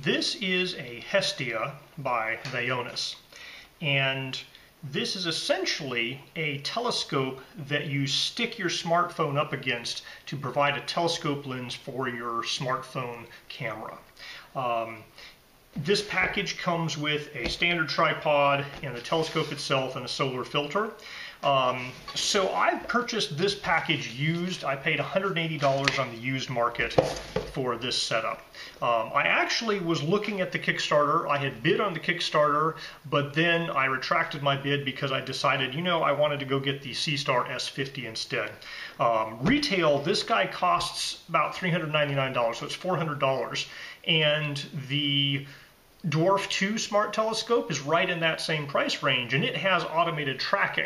This is a Hestia by Vaonis, and this is essentially a telescope that you stick your smartphone up against to provide a telescope lens for your smartphone camera. This package comes with a standard tripod and the telescope itself and a solar filter. So I purchased this package used. I paid $180 on the used market for this setup. I actually was looking at the Kickstarter. I had bid on the Kickstarter, but then I retracted my bid because I decided, I wanted to go get the C-Star S50 instead. Retail, this guy costs about $399, so it's $400. And the Dwarf 2 smart telescope is right in that same price range, and it has automated tracking.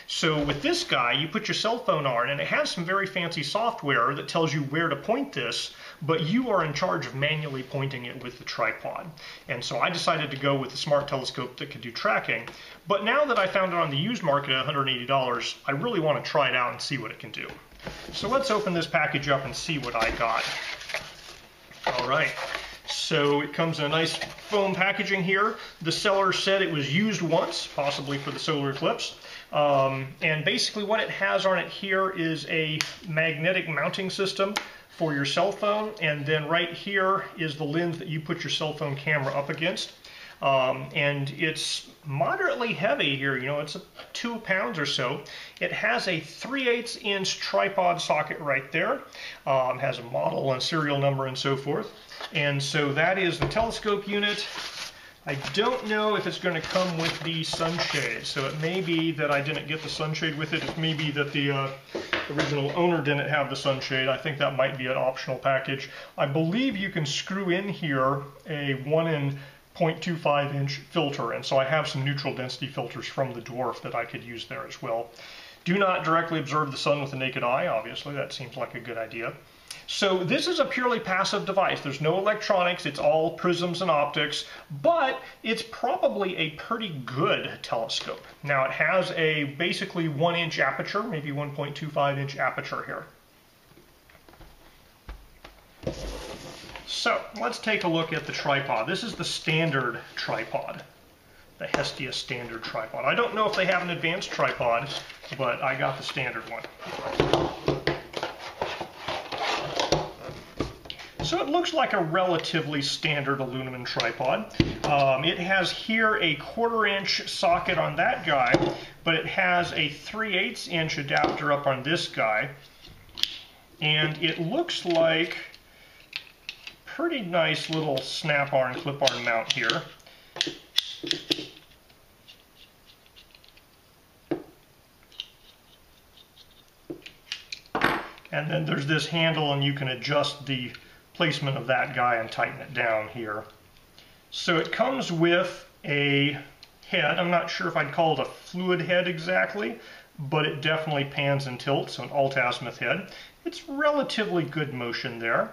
So with this guy, you put your cell phone on, and it has some very fancy software that tells you where to point this, but you are in charge of manually pointing it with the tripod. And so I decided to go with the smart telescope that could do tracking. But now that I found it on the used market at $180, I really want to try it out and see what it can do. So let's open this package up and see what I got. All right. So it comes in a nice foam packaging here. The seller said it was used once, possibly for the solar eclipse. And basically what it has on it here is a magnetic mounting system for your cell phone. And then right here is the lens that you put your cell phone camera up against. And it's moderately heavy here, it's 2 pounds or so. It has a 3/8 inch tripod socket right there. Has a model and serial number and so forth. And so that is the telescope unit. I don't know if it's going to come with the sunshade, so it may be that I didn't get the sunshade with it. It may be that the original owner didn't have the sunshade. I think that might be an optional package. I believe you can screw in here a 1.25 inch filter, and so I have some neutral density filters from the Dwarf that I could use there as well. Do not directly observe the sun with the naked eye, obviously. That seems like a good idea. So this is a purely passive device. There's no electronics, it's all prisms and optics, but it's probably a pretty good telescope. Now it has a basically 1 inch aperture, maybe 1.25 inch aperture here. So let's take a look at the tripod. This is the standard tripod, the Hestia standard tripod. I don't know if they have an advanced tripod, but I got the standard one. So it looks like a relatively standard aluminum tripod. It has here a 1/4 inch socket on that guy, but it has a 3/8 inch adapter up on this guy. And it looks like pretty nice little snap-on, clip-on mount here. And then there's this handle, and you can adjust the placement of that guy and tighten it down here. So it comes with a head. I'm not sure if I'd call it a fluid head exactly, but it definitely pans and tilts, so an alt-azimuth head. It's relatively good motion there.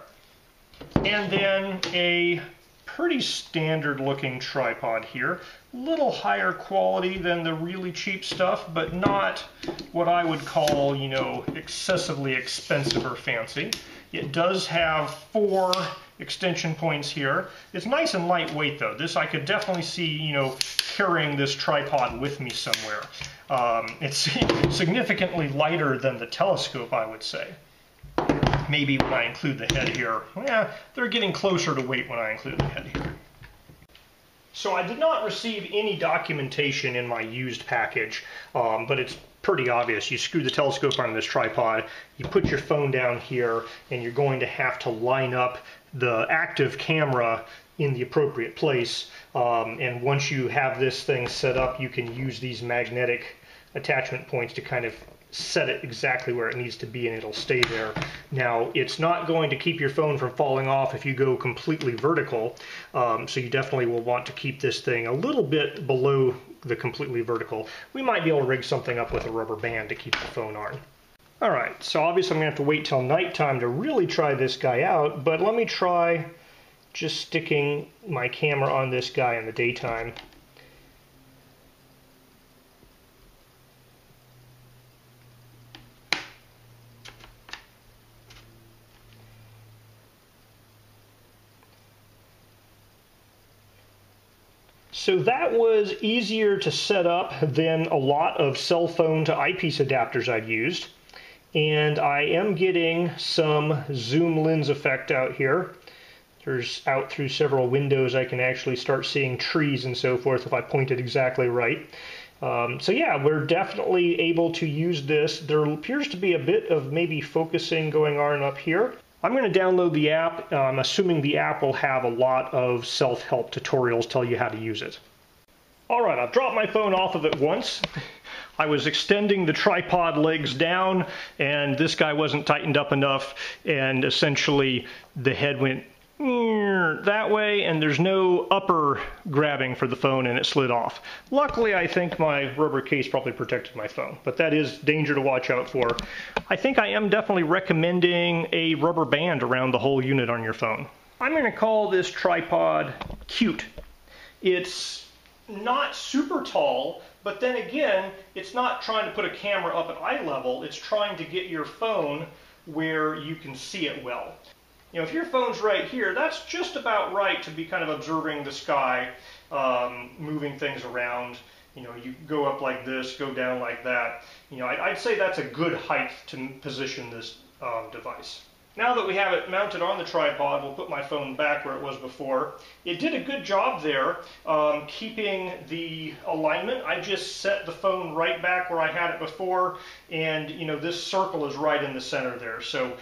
And then a pretty standard looking tripod here. A little higher quality than the really cheap stuff, but not what I would call, excessively expensive or fancy. It does have 4 extension points here. It's nice and lightweight though. This I could definitely see, carrying this tripod with me somewhere. It's significantly lighter than the telescope, I would say. Maybe when I include the head here, they're getting closer to weight when I include the head here. So I did not receive any documentation in my used package, but it's pretty obvious. You screw the telescope on this tripod, you put your phone down here, and you're going to have to line up the active camera in the appropriate place. And once you have this thing set up, you can use these magnetic attachment points to kind of set it exactly where it needs to be, and it'll stay there. Now, it's not going to keep your phone from falling off if you go completely vertical, so you definitely will want to keep this thing a little bit below the completely vertical. We might be able to rig something up with a rubber band to keep the phone on. Alright, so obviously I'm going to have to wait till nighttime to really try this guy out, but let me try just sticking my camera on this guy in the daytime. So that was easier to set up than a lot of cell phone to eyepiece adapters I'd used. And I am getting some zoom lens effect out here. There's out through several windows I can actually start seeing trees and so forth if I point it exactly right. So yeah, we're definitely able to use this. There appears to be a bit of maybe focusing going on up here. I'm going to download the app. I'm assuming the app will have a lot of self-help tutorials tell you how to use it. Alright, I've dropped my phone off of it once. I was extending the tripod legs down and this guy wasn't tightened up enough, and essentially the head went that way and there's no upper grabbing for the phone and it slid off. Luckily, I think my rubber case probably protected my phone, but that is danger to watch out for. I think I am definitely recommending a rubber band around the whole unit on your phone. I'm going to call this tripod cute. It's not super tall, but then again, it's not trying to put a camera up at eye level. It's trying to get your phone where you can see it well. You know, if your phone's right here, that's just about right to be kind of observing the sky, moving things around. You know, you go up like this, go down like that. You know, I'd say that's a good height to position this device. Now that we have it mounted on the tripod, we'll put my phone back where it was before. It did a good job there keeping the alignment. I just set the phone right back where I had it before, and you know, this circle is right in the center there. So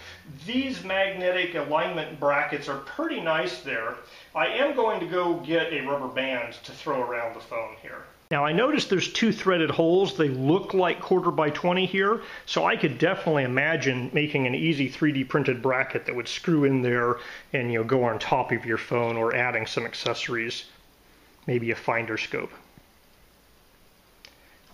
these magnetic alignment brackets are pretty nice there. I am going to go get a rubber band to throw around the phone here. Now I noticed there's two threaded holes. They look like 1/4 by 20 here, so I could definitely imagine making an easy 3D printed bracket that would screw in there and, you know, go on top of your phone, or adding some accessories, maybe a finder scope.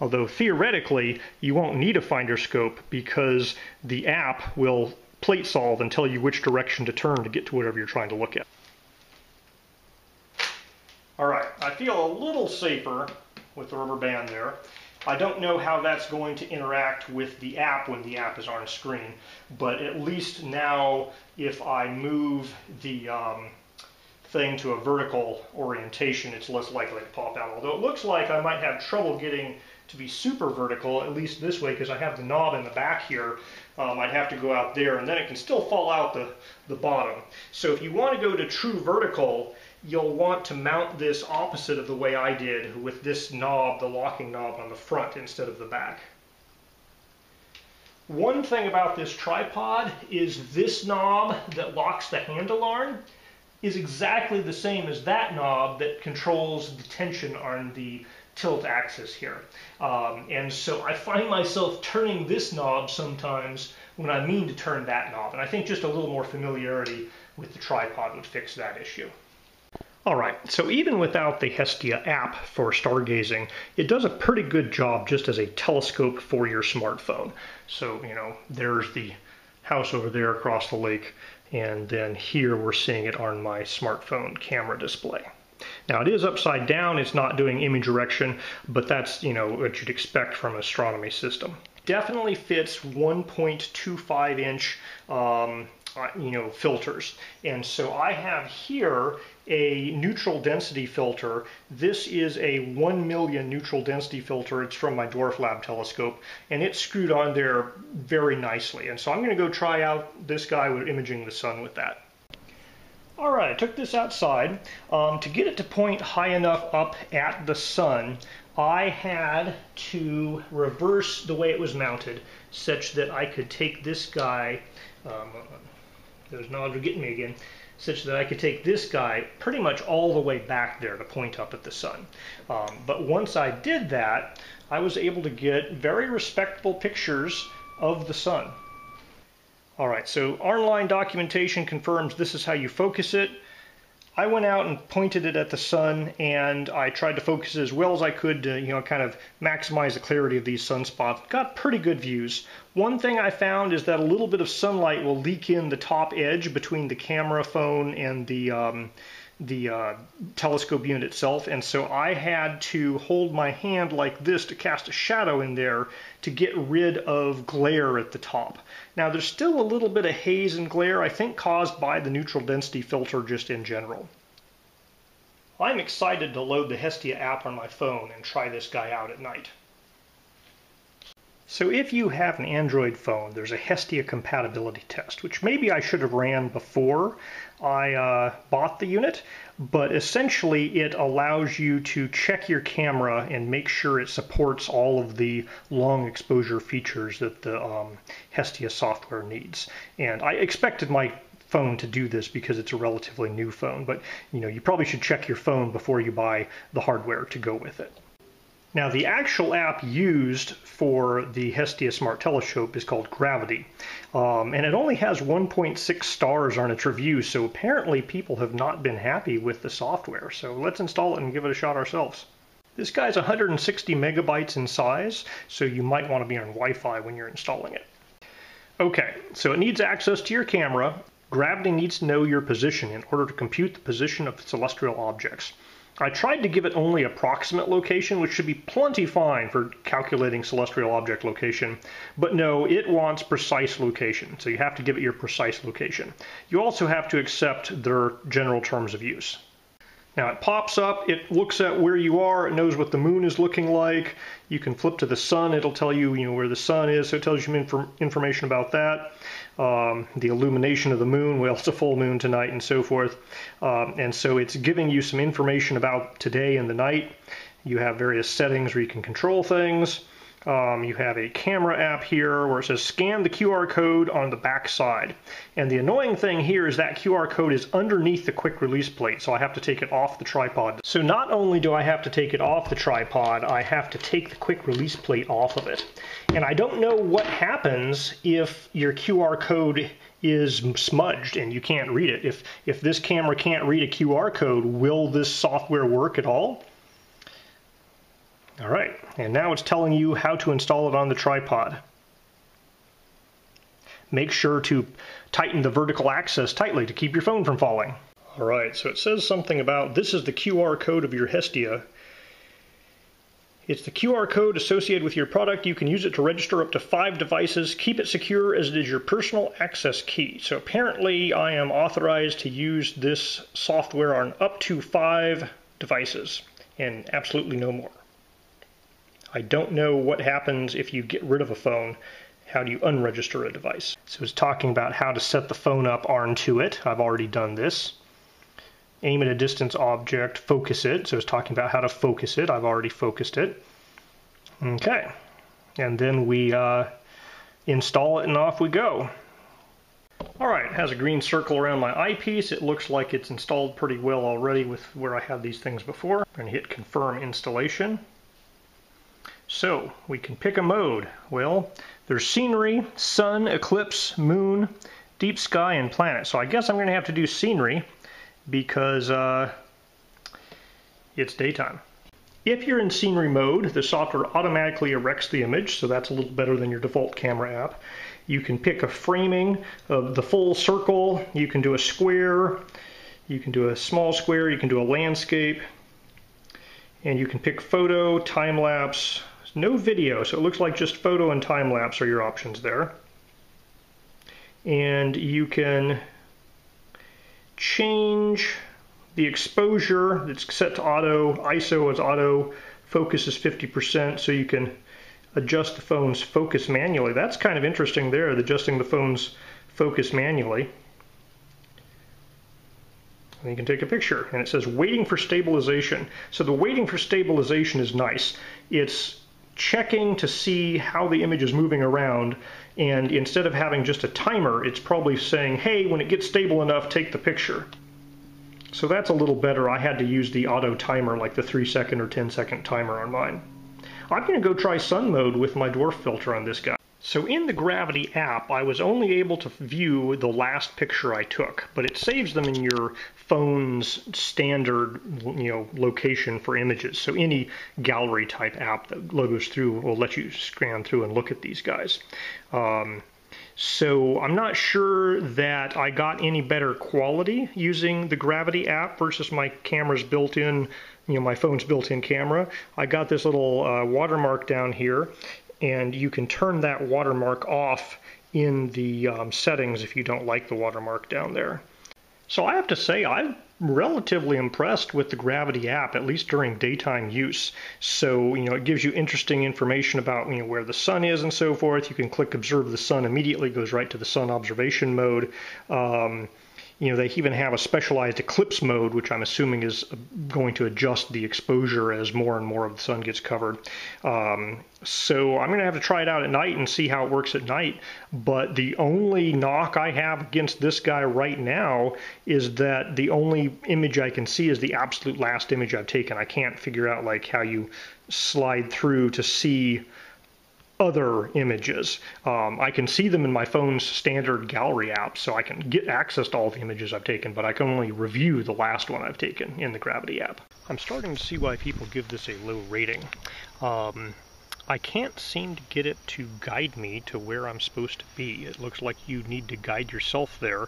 Although theoretically you won't need a finder scope because the app will plate solve and tell you which direction to turn to get to whatever you're trying to look at. Alright, I feel a little safer with the rubber band there. I don't know how that's going to interact with the app when the app is on screen, but at least now if I move the thing to a vertical orientation, it's less likely to pop out. Although it looks like I might have trouble getting to be super vertical, at least this way, because I have the knob in the back here. I'd have to go out there and then it can still fall out the bottom. So if you want to go to true vertical, you'll want to mount this opposite of the way I did, with this knob, the locking knob, on the front instead of the back. One thing about this tripod is this knob that locks the handle arm is exactly the same as that knob that controls the tension on the tilt axis here. And so I find myself turning this knob sometimes when I mean to turn that knob, and I think just a little more familiarity with the tripod would fix that issue. Alright, so even without the Hestia app for stargazing, it does a pretty good job just as a telescope for your smartphone. So, you know, there's the house over there across the lake, and then here we're seeing it on my smartphone camera display. Now it is upside down, it's not doing image direction, but that's, you know, what you'd expect from an astronomy system. Definitely fits 1.25 inch you know, filters. And so I have here a neutral density filter. This is a 1 million neutral density filter. It's from my Dwarf Lab telescope, and it's screwed on there very nicely. And so I'm going to go try out this guy with imaging the sun with that. Alright, I took this outside. To get it to point high enough up at the sun, I had to reverse the way it was mounted such that I could take this guy, those knobs are getting me again, such that I could take this guy pretty much all the way back there to point up at the sun. But once I did that, I was able to get very respectable pictures of the sun. Alright, so online documentation confirms this is how you focus it. I went out and pointed it at the sun, and I tried to focus it as well as I could to, you know, kind of maximize the clarity of these sunspots. Got pretty good views. One thing I found is that a little bit of sunlight will leak in the top edge between the camera phone and the telescope unit itself, and so I had to hold my hand like this to cast a shadow in there to get rid of glare at the top. Now there's still a little bit of haze and glare, I think caused by the neutral density filter just in general. I'm excited to load the Hestia app on my phone and try this guy out at night. So if you have an Android phone, there's a Hestia compatibility test, which maybe I should have ran before I bought the unit, but essentially it allows you to check your camera and make sure it supports all of the long exposure features that the Hestia software needs. And I expected my phone to do this because it's a relatively new phone, but you probably should check your phone before you buy the hardware to go with it. Now, the actual app used for the Hestia Smart Telescope is called Gravity, and it only has 1.6 stars on its review, so apparently people have not been happy with the software. So let's install it and give it a shot ourselves. This guy's 160 megabytes in size, so you might want to be on Wi-Fi when you're installing it. Okay, so it needs access to your camera. Gravity needs to know your position in order to compute the position of celestial objects. I tried to give it only approximate location, which should be plenty fine for calculating celestial object location, but no, it wants precise location, so you have to give it your precise location. You also have to accept their general terms of use. Now it pops up, it looks at where you are, it knows what the moon is looking like. You can flip to the sun, it'll tell you, where the sun is, so it tells you some information about that. The illumination of the moon, well, it's a full moon tonight and so forth. And so it's giving you some information about today and the night. You have various settings where you can control things. You have a camera app here where it says scan the QR code on the back side. And the annoying thing here is that QR code is underneath the quick release plate, so I have to take it off the tripod. So not only do I have to take it off the tripod, I have to take the quick release plate off of it. And I don't know what happens if your QR code is smudged and you can't read it. If this camera can't read a QR code, will this software work at all? All right, and now it's telling you how to install it on the tripod. Make sure to tighten the vertical axis tightly to keep your phone from falling. All right, so it says something about this is the QR code of your Hestia. It's the QR code associated with your product. You can use it to register up to 5 devices. Keep it secure as it is your personal access key. So apparently I am authorized to use this software on up to 5 devices and absolutely no more. I don't know what happens if you get rid of a phone. How do you unregister a device? So it's talking about how to set the phone up onto it. I've already done this. Aim at a distance object, focus it. So it's talking about how to focus it. I've already focused it. Okay. And then we install it and off we go. All right, it has a green circle around my eyepiece. It looks like it's installed pretty well already with where I had these things before. I'm going to hit confirm installation. So we can pick a mode. Well, there's scenery, sun, eclipse, moon, deep sky, and planet. So I guess I'm going to have to do scenery because it's daytime. If you're in scenery mode, the software automatically erects the image, so that's a little better than your default camera app. You can pick a framing of the full circle. You can do a square. You can do a small square. You can do a landscape. And you can pick photo, time-lapse. No video, so it looks like just photo and time-lapse are your options there. And you can change the exposure that's set to auto. ISO is auto, focus is 50%, so you can adjust the phone's focus manually. That's kind of interesting there, adjusting the phone's focus manually. And you can take a picture, and it says waiting for stabilization. So the waiting for stabilization is nice. It's checking to see how the image is moving around, and instead of having just a timer, it's probably saying, hey, when it gets stable enough, take the picture. So that's a little better. I had to use the auto timer, like the 3-second or 10-second timer on mine. I'm going to go try sun mode with my dwarf filter on this guy. So in the Gravity app, I was only able to view the last picture I took, but it saves them in your phone's standard, location for images. So any gallery type app that goes through will let you scan through and look at these guys. So I'm not sure that I got any better quality using the Gravity app versus my camera's built-in, my phone's built-in camera. I got this little watermark down here, and you can turn that watermark off in the settings if you don't like the watermark down there. So I have to say, I've relatively impressed with the Gravity app, at least during daytime use. So, it gives you interesting information about, where the sun is and so forth. You can click observe the sun immediately, goes right to the sun observation mode. They even have a specialized eclipse mode, which I'm assuming is going to adjust the exposure as more and more of the sun gets covered. So I'm going to have to try it out at night and see how it works at night. But the only knock I have against this guy right now is that the only image I can see is the absolute last image I've taken. I can't figure out like how you slide through to see other images. I can see them in my phone's standard gallery app, so I can get access to all the images I've taken, but I can only review the last one I've taken in the Gravity app. I'm starting to see why people give this a low rating. I can't seem to get it to guide me to where I'm supposed to be. It looks like you need to guide yourself there.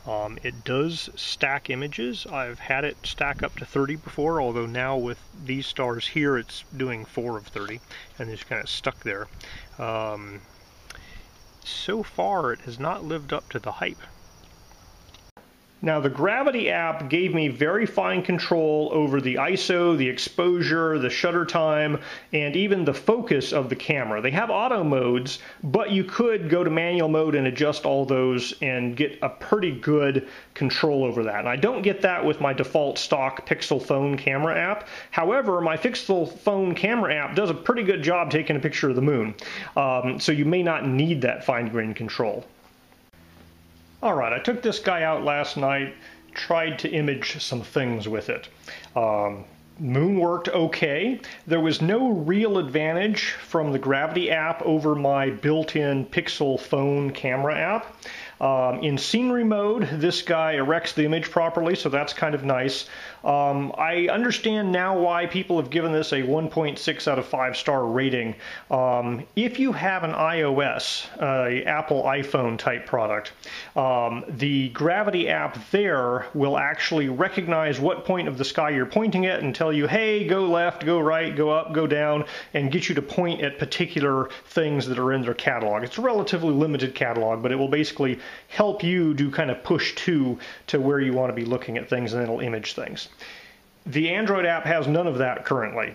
It does stack images. I've had it stack up to 30 before, although now with these stars here it's doing 4 of 30 and it's kind of stuck there. So far it has not lived up to the hype. Now the Gravity app gave me very fine control over the ISO, the exposure, the shutter time, and even the focus of the camera. They have auto modes, but you could go to manual mode and adjust all those and get a pretty good control over that. And I don't get that with my default stock Pixel phone camera app. However, my Pixel phone camera app does a pretty good job taking a picture of the moon. So you may not need that fine-grained control. Alright, I took this guy out last night, tried to image some things with it. Moon worked okay. There was no real advantage from the Gravity app over my built-in Pixel phone camera app. In scenery mode, this guy erects the image properly, so that's kind of nice. I understand now why people have given this a 1.6 out of 5 star rating. If you have an iOS, Apple iPhone type product, the Gravity app there will actually recognize what point of the sky you're pointing at and tell you, hey, go left, go right, go up, go down, and get you to point at particular things that are in their catalog. It's a relatively limited catalog, but it will basically help you do kind of push to where you want to be looking at things, and it'll image things. The Android app has none of that currently.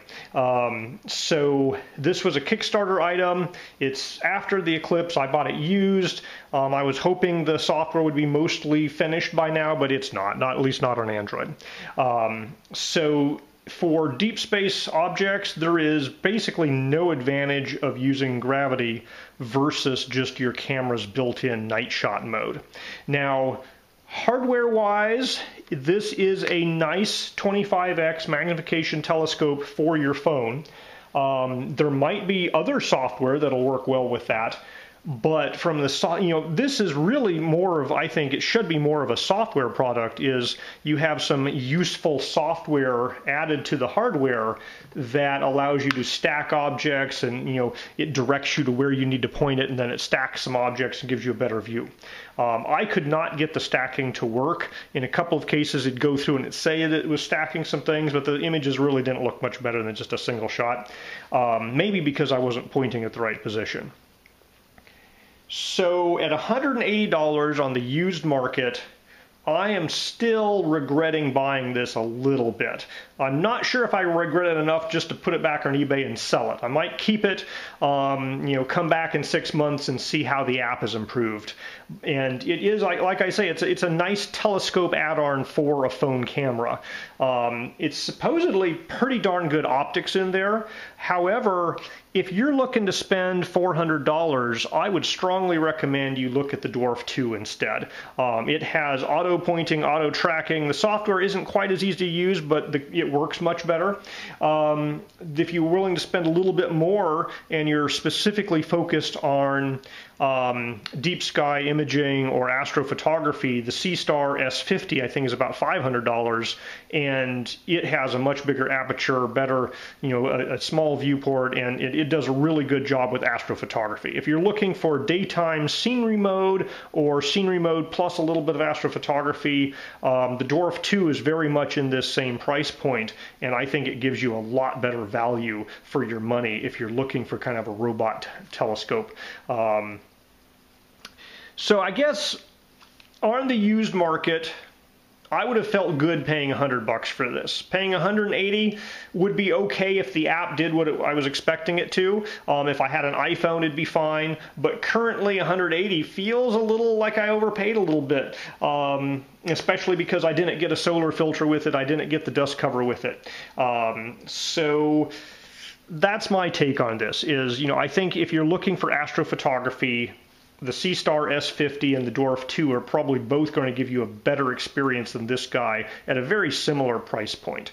So this was a Kickstarter item. It's after the Eclipse. I bought it used. I was hoping the software would be mostly finished by now, but it's not at least not on Android. So for deep space objects, there is basically no advantage of using Gravity versus just your camera's built-in night shot mode. Now, hardware-wise, this is a nice 25x magnification telescope for your phone. There might be other software that'll work well with that. But from the, this is really more of, I think it should be more of a software product, is you have some useful software added to the hardware that allows you to stack objects, and, it directs you to where you need to point it, and then it stacks some objects and gives you a better view. I could not get the stacking to work. In a couple of cases it'd go through and it'd say that it was stacking some things, but the images really didn't look much better than just a single shot. Maybe because I wasn't pointing at the right position. So at $180 on the used market, I am still regretting buying this a little bit. I'm not sure if I regret it enough just to put it back on eBay and sell it. I might keep it, come back in 6 months and see how the app has improved. And it is, like I say, it's a nice telescope add-on for a phone camera. It's supposedly pretty darn good optics in there. However, if you're looking to spend $400, I would strongly recommend you look at the Dwarf 2 instead. It has auto pointing, auto tracking. The software isn't quite as easy to use, but it works much better. If you're willing to spend a little bit more and you're specifically focused on deep sky imaging or astrophotography, the C-Star S50 I think is about $500, and it has a much bigger aperture, better, a small viewport, and it does a really good job with astrophotography. If you're looking for daytime scenery mode or scenery mode plus a little bit of astrophotography, the Dwarf 2 is very much in this same price point, and I think it gives you a lot better value for your money if you're looking for kind of a robot telescope. So I guess on the used market, I would have felt good paying $100 for this. Paying $180 would be okay if the app did what I was expecting it to. If I had an iPhone, it'd be fine. But currently, $180 feels a little like I overpaid a little bit, especially because I didn't get a solar filter with it. I didn't get the dust cover with it. So that's my take on this. I think if you're looking for astrophotography, the C-Star S50 and the Dwarf 2 are probably both going to give you a better experience than this guy at a very similar price point.